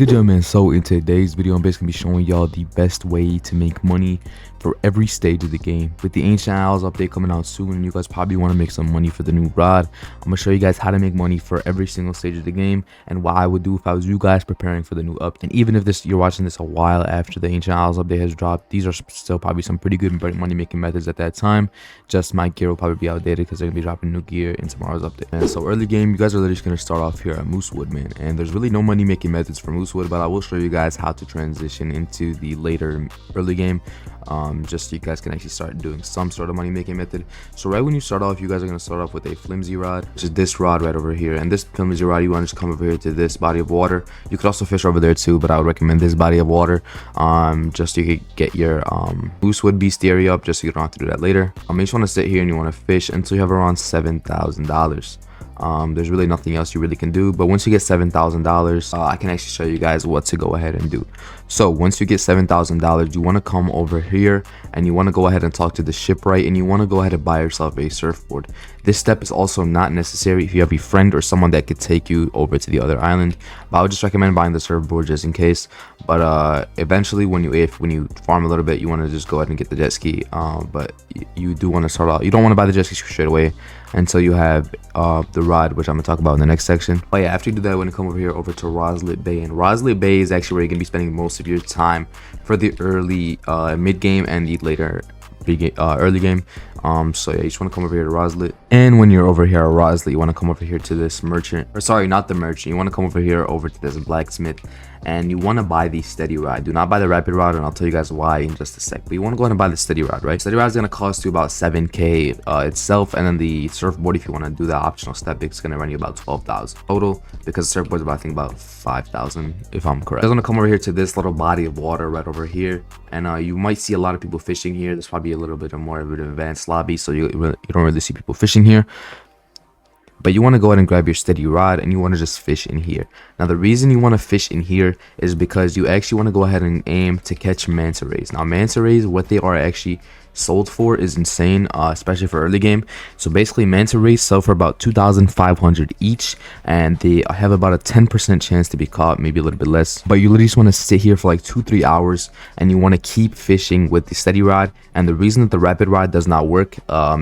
Good job, man. So in today's video, I'm basically gonna be showing y'all the best way to make money for every stage of the game. With the Ancient Isles update coming out soon, and you guys probably want to make some money for the new rod, I'm gonna show you guys how to make money for every single stage of the game and what I would do if I was you guys preparing for the new update. And even if you're watching this a while after the Ancient Isles update has dropped, these are still probably some pretty good money making methods at that time. Just my gear will probably be outdated because they're gonna be dropping new gear in tomorrow's update. And so early game, you guys are literally just gonna start off here at Moosewood, man. And there's really no money making methods for Moosewood, but I will show you guys how to transition into the later early game, just so you guys can actually start doing some sort of money making method. So right when you start off, you guys are going to start off with a flimsy rod, which is this rod right over here. And this flimsy rod, you want to just come over here to this body of water. You could also fish over there too, but I would recommend this body of water, just so you could get your Moosewood bestiary up, just so you don't have to do that later. You just want to sit here and you want to fish until you have around $7,000. There's really nothing else you really can do, but once you get $7,000, I can actually show you guys what to go ahead and do. So once you get $7,000, you want to come over here and you want to go ahead and talk to the shipwright, and you want to go ahead and buy yourself a surfboard. This step is also not necessary if you have a friend or someone that could take you over to the other island, but I would just recommend buying the surfboard just in case. But eventually when you farm a little bit, you want to just go ahead and get the jet ski, but you do want to start out, you don't want to buy the jet ski straight away until you have the rod, which I'm gonna talk about in the next section. But yeah, after you do that, when you come over here over to Roset Bay, and Roset Bay is actually where you're gonna be spending most of your time for the early mid game and the later early game. So yeah, you just want to come over here to Roset, and when you're over here at Roset, you want to come over here to this merchant, or sorry, not the merchant, you want to come over here over to this blacksmith, and you want to buy the steady rod. Do not buy the rapid rod, and I'll tell you guys why in just a sec. But you want to go ahead and buy the steady rod, right? Steady rod is going to cost you about 7k itself, and then the surfboard, if you want to do that optional step, it's going to run you about 12,000 total, because the surfboard is about, I think, about 5,000 if I'm correct. I'm going to come over here to this little body of water right over here, and you might see a lot of people fishing here. There's probably a little bit more of an advanced lobby, so you don't really see people fishing here. But you want to go ahead and grab your steady rod, and you want to just fish in here. Now the reason you want to fish in here is because you actually want to go ahead and aim to catch manta rays. Now manta rays, what they are actually sold for is insane, especially for early game. So basically manta rays sell for about 2,500 each, and they have about a 10% chance to be caught, maybe a little bit less. But you literally just want to sit here for like 2-3 hours, and you want to keep fishing with the steady rod. And the reason that the rapid rod does not work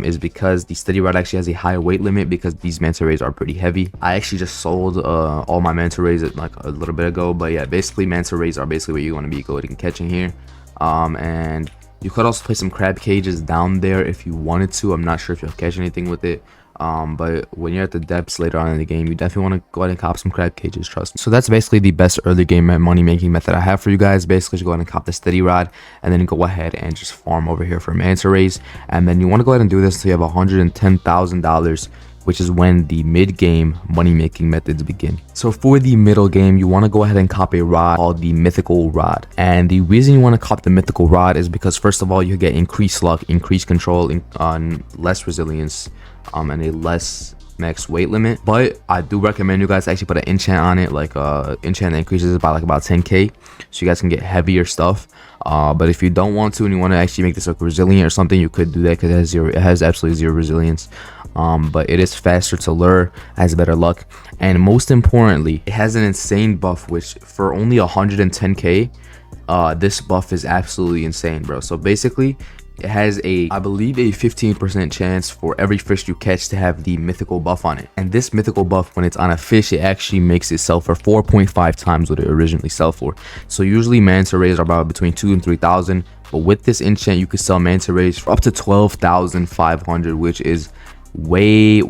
is because the steady rod actually has a higher weight limit, because these manta rays are pretty heavy. I actually just sold all my manta rays like a little bit ago, but yeah, basically manta rays are basically what you want to be going and catching here. And you could also place some crab cages down there if you wanted to. I'm not sure if you'll catch anything with it. But when you're at the depths later on in the game, you definitely want to go ahead and cop some crab cages, trust me. So that's basically the best early game money making method I have for you guys. Basically, just go ahead and cop the steady rod, and then go ahead and just farm over here for manta rays. And then you want to go ahead and do this until you have $110,000, which is when the mid-game money-making methods begin. So for the middle game, you want to go ahead and cop a rod called the mythical rod. And the reason you want to cop the mythical rod is because, first of all, you get increased luck, increased control, less resilience, and a less max weight limit. But I do recommend you guys actually put an enchant on it, like enchant that increases it by like about 10k, so you guys can get heavier stuff. But if you don't want to and you want to actually make this like resilient or something, you could do that, because it has absolutely zero resilience. But it is faster to lure, has better luck, and most importantly, it has an insane buff, which for only 110k, this buff is absolutely insane, bro. So basically, it has I believe a 15% chance for every fish you catch to have the mythical buff on it. And this mythical buff, when it's on a fish, it actually makes it sell for 4.5 times what it originally sell for. So usually manta rays are about between 2,000 and 3,000, but with this enchant, you could sell manta rays for up to 12,500, which is way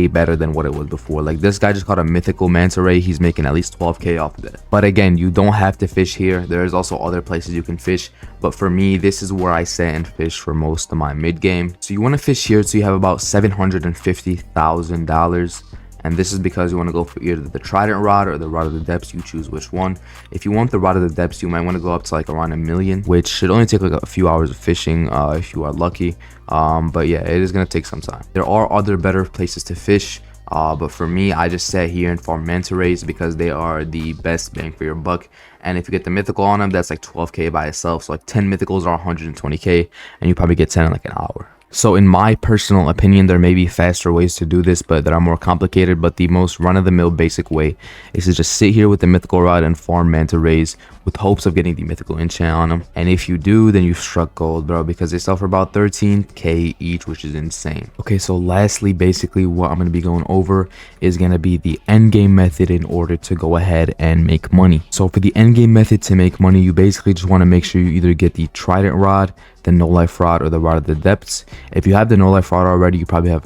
better than what it was before. Like, this guy just caught a mythical manta ray, he's making at least 12k off of that. But again, you don't have to fish here. There's also other places you can fish, but for me, this is where I sit and fish for most of my mid game. So you want to fish here so you have about $750,000, and this is because you want to go for either the trident rod or the rod of the depths. You choose which one. If you want the rod of the depths, you might want to go up to like around 1 million, which should only take like a few hours of fishing if you are lucky. But yeah, it is going to take some time. There are other better places to fish, but for me, I just sat here and farm manta rays because they are the best bang for your buck. And if you get the mythical on them, that's like 12k by itself. So like 10 mythicals are 120k, and you probably get 10 in like an hour. So in my personal opinion, there may be faster ways to do this, but that are more complicated. But the most run-of-the-mill basic way is to just sit here with the mythical rod and farm manta rays with hopes of getting the mythical enchant on them. And if you do, then you've struck gold, bro, because they sell for about 13k each, which is insane. Okay, so lastly, basically what I'm going to be going over is going to be the end game method in order to go ahead and make money. So for the end game method to make money, you basically just want to make sure you either get the trident rod, the no life rod, or the rod of the depths. If you have the no life rod already, you probably have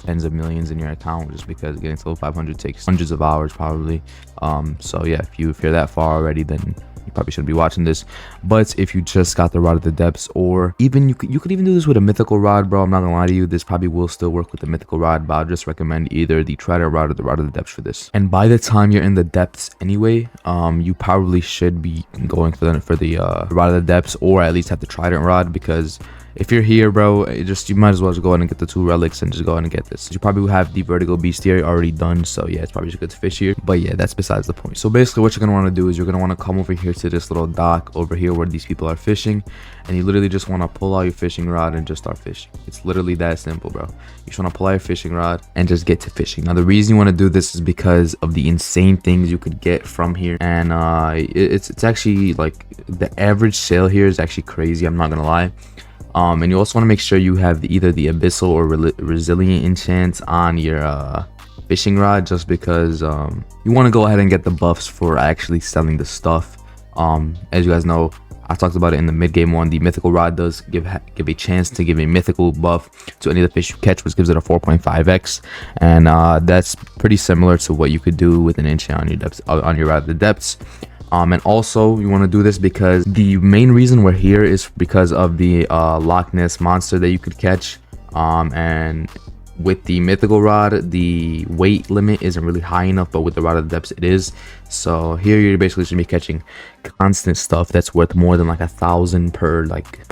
tens of millions in your account, just because getting to level 500 takes hundreds of hours probably. So yeah, if you're that far already, then you probably shouldn't be watching this. But if you just got the rod of the depths, or even you could even do this with a mythical rod, bro. I'm not gonna lie to you, this probably will still work with the mythical rod, but I'll just recommend either the trident rod or the rod of the depths for this. And by the time you're in the depths anyway, you probably should be going for the rod of the depths, or at least have the trident rod, because if you're here, bro, you might as well just go ahead and get the 2 relics and just go ahead and get this. You probably have the vertical bestiary already done, so yeah, it's probably just good to fish here. But yeah, that's besides the point. So basically what you're gonna want to do is you're gonna want to come over here to this little dock over here where these people are fishing, and you literally just want to pull out your fishing rod and just start fishing. It's literally that simple, bro. You just want to pull out your fishing rod and just get to fishing. Now the reason you want to do this is because of the insane things you could get from here, and it's actually like the average sale here is actually crazy, I'm not gonna lie. And you also want to make sure you have either the abyssal or resilient enchants on your fishing rod, just because you want to go ahead and get the buffs for actually selling the stuff. As you guys know, I talked about it in the mid-game one. The mythical rod does give a chance to give a mythical buff to any of the fish you catch, which gives it a 4.5x, and that's pretty similar to what you could do with an enchant on your rod of the depths. And also you want to do this because the main reason we're here is because of the Loch Ness monster that you could catch, and with the mythical rod the weight limit isn't really high enough, but with the rod of the depths it is. So here you're basically should be catching constant stuff that's worth more than like 1,000 per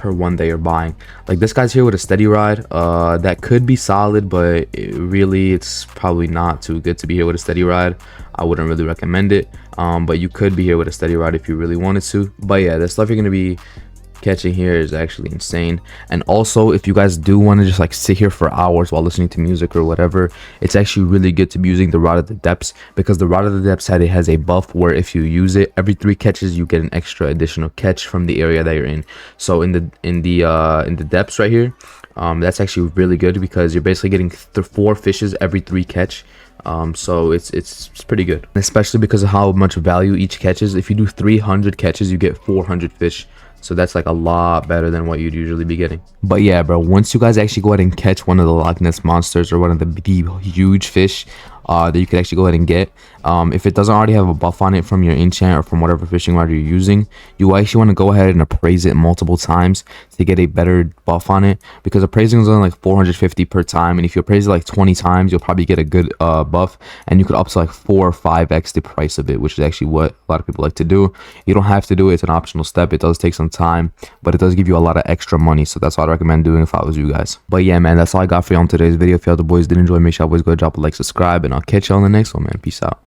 one that you're buying. Like this guy's here with a steady rod that could be solid, but it's probably not too good to be here with a steady rod. I wouldn't really recommend it, but you could be here with a steady rod if you really wanted to. But yeah, the stuff you're gonna be catching here is actually insane. And also, if you guys do want to just like sit here for hours while listening to music or whatever, it's actually really good to be using the rod of the depths, because the rod of the depths has a buff where if you use it every 3 catches you get an extra additional catch from the area that you're in. So in the depths right here, that's actually really good, because you're basically getting 4 fishes every 3 catch. So it's pretty good, especially because of how much value each catch is. If you do 300 catches you get 400 fish, so that's like a lot better than what you'd usually be getting. But yeah, bro, once you guys actually go ahead and catch one of the Loch Ness monsters or one of the huge fish that you could actually go ahead and get, if it doesn't already have a buff on it from your enchant or from whatever fishing rod you're using, you actually want to go ahead and appraise it multiple times to get a better buff on it, because appraising is only like 450 per time, and if you appraise it like 20 times you'll probably get a good buff, and you could up to like 4 or 5x the price of it, which is actually what a lot of people like to do. You don't have to do it, it's an optional step. It does take some time, but it does give you a lot of extra money, so that's what I'd recommend doing if I was you guys. But yeah, man, that's all I got for you on today's video. If y'all the boys did enjoy, make sure you always go drop a like, subscribe, and I'll catch y'all on the next one, man. Peace out.